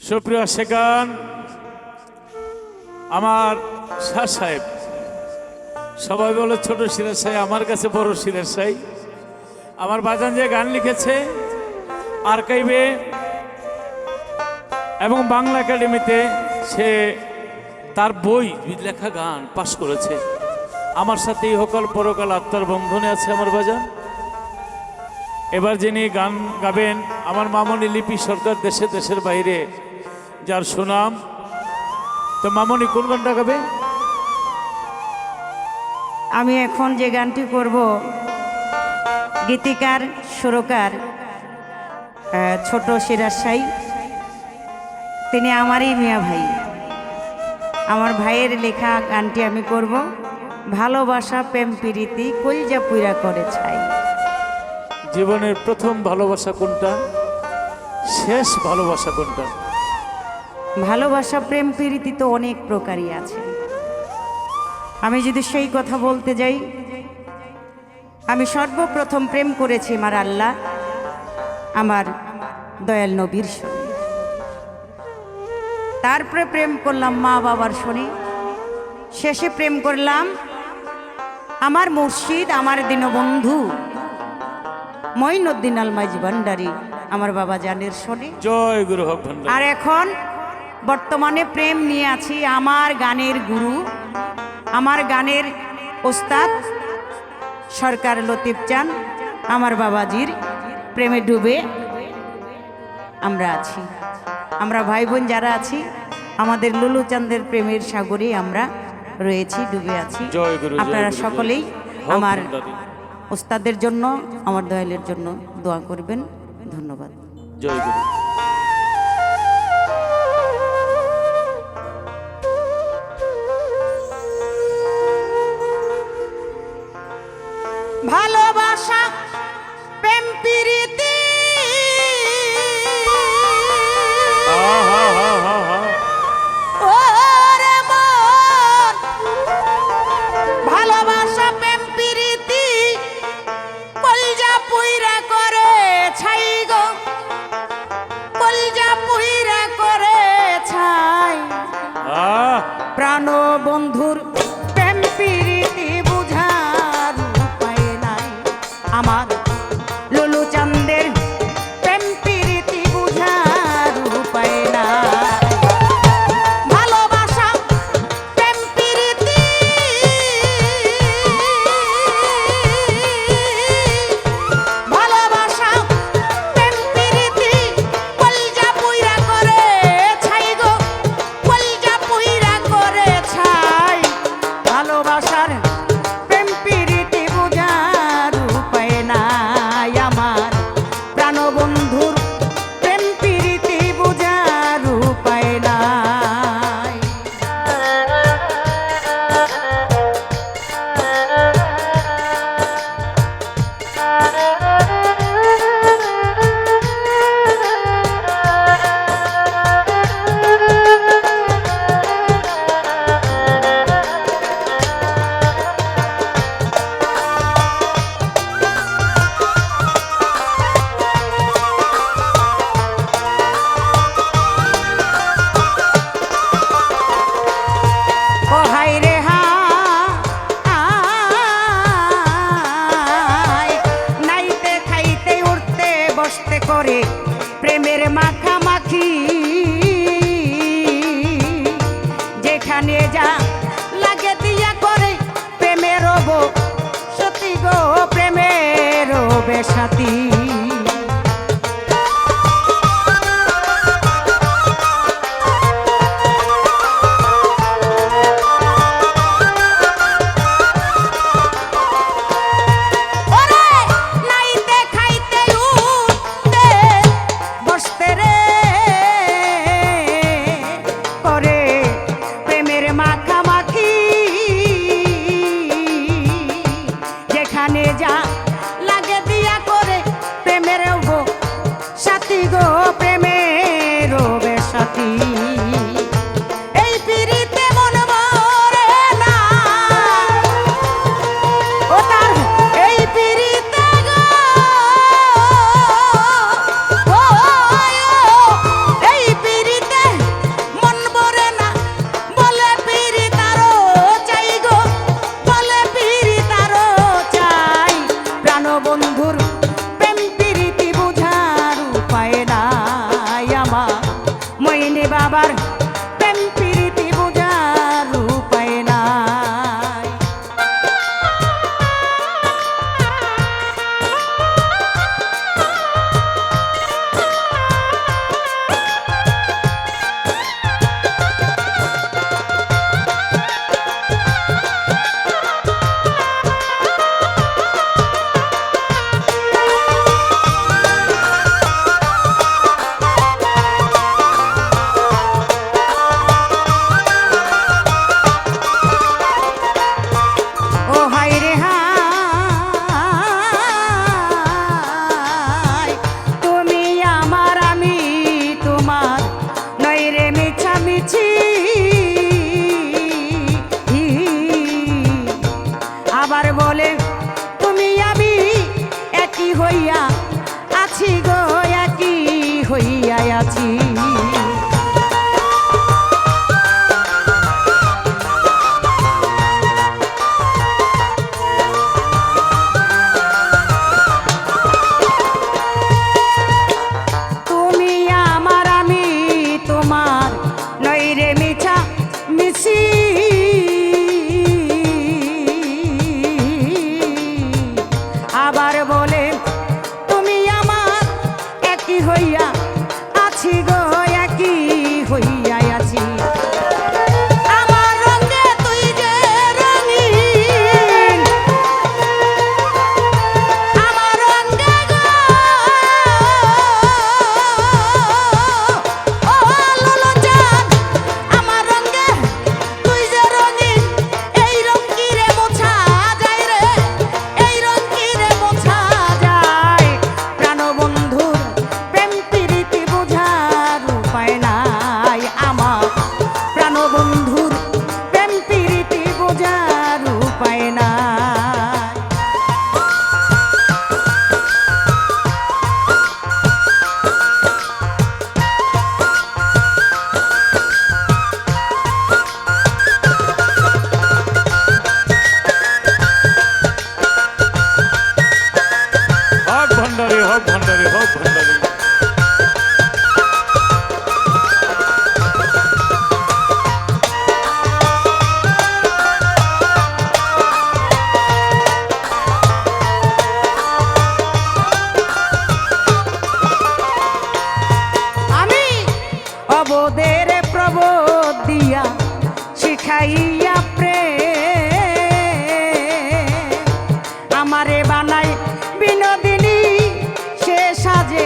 সুপ্রিয় শেখান আমার শাহ সাহেব, সবাই বলে ছোট সিরাজ সাহেব, আমার কাছে বড় সিরাজ সাহেব। আমার বাজান যে গান লিখেছে আর্কাইভে এবং বাংলা একাডেমিতে, সে তার বই লেখা গান পাশ করেছে। আমার সাথে ইহকাল পরকাল আত্মার বন্ধনে আছে আমার বাজান। এবার যিনি গান গাবেন আমার মামনি লিপি সরকার, দেশে দেশের বাইরে যার সুনাম। তো মামনি কোন গানটা গাবে? আমি এখন যে গানটি করব গীতিকার সুরকার ছোট সিরাজ সাই, তিনি আমারই মিয়া ভাই, আমার ভাইয়ের লেখা গানটি আমি করব। ভালোবাসা প্রেম প্রীতি কলজা পুইরা করে ছাই। জীবনের প্রথম ভালোবাসা কোনটা, শেষ ভালোবাসা কোনটা? ভালোবাসা প্রেম প্রীতি তো অনেক প্রকারই আছে। আমি যদি সেই কথা বলতে যাই, আমি সর্বপ্রথম প্রেম করেছি আমার আল্লাহ, আমার দয়াল নবীর সঙ্গে। তারপরে প্রেম করলাম মা বাবার সঙ্গে। শেষে প্রেম করলাম আমার মুর্শিদ, আমার দীনবন্ধু মঈনুদ্দিন আল মাইজ ভান্ডারী, আমার বাবা জানের সঙ্গে। জয় গুরু হক ভান্ডারী। আর এখন বর্তমানে প্রেম নিয়ে আছি আমার গানের গুরু, আমার গানের ওস্তাদ সরকার লতিফ চান, আমার বাবাজির প্রেমে ডুবে আমরা আছি। আমরা ভাই বোন যারা আছি, আমাদের লুলু চাঁদের প্রেমের সাগরে আমরা রয়েছি, ডুবে আছি। আপনারা সকলেই আমার ওস্তাদের জন্য, আমার দয়ালের জন্য দোয়া করবেন। ধন্যবাদ। জয় গুরু। ভালোবাসা প্রেম প্রীতি ওরে মন, ভালোবাসা প্রেম প্রীতি কলজা পুইরা করে ছাই গো, কলজা পুইরা করে ছাই। প্রাণ বন্ধুর প্রেম প্রীতি বুঝার উপায় নাই, আমার লুলু চাঁদের প্রেম প্রীতি বুঝার উপায় নাই। ভালোবাসা প্রেম প্রীতি ভালোবাসা প্রেম প্রীতি কলজা পুইরা করে ছাই গো, কলজা পুইরা করে ছাই। ভালোবাসার প্রেম প্রীতি বুঝার উপায় নাই, আমার প্রাণবন্ধুর প্রেম প্রীতি বুঝার উপায় নাই। ও হাই রে হায়, নাইতে খাইতে উঠতে বসতে করে প্রেমের মাখামাখি, যেখানে যা লাগে দিয়া করে প্রেমের সতী গো, প্রেমের বেশাতি। মইনে বাবার প্রেম প্রীতি বোঝার উপায় নাই। আবার বলে তুমি আমি একই হইয়া আছি গো, একই হইয়া আছি। তুমি আমার আমি তোমার নইরে মিছা মিছি। আবার বলে তুমি আমার একই হইয়া আছি গো, একই হইয়া আছি। আমার রঙে তুই যে রঙিন, আমার রঙে গো ও লালা জান, আমার রঙে তুই যে রঙিন। এই রঙ কি রে মোছা যায় রে, এই রঙ কি রে মোছা যায়। প্রাণবন্ধুর প্রেম প্রীতি বোঝার উপায় নাই আমার, প্রাণবন্ধুর প্রেম প্রীতি বোঝার উপায় নাই। হক ভান্ডারে, হক ভান্ডারে, হক ভান্ডারে। আমি অবোধের প্রবোধ দিয়া শিখাইয়া প্রেম, আমারে বানাই বিনোদিনী সে সাজে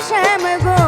শ্যাম গো।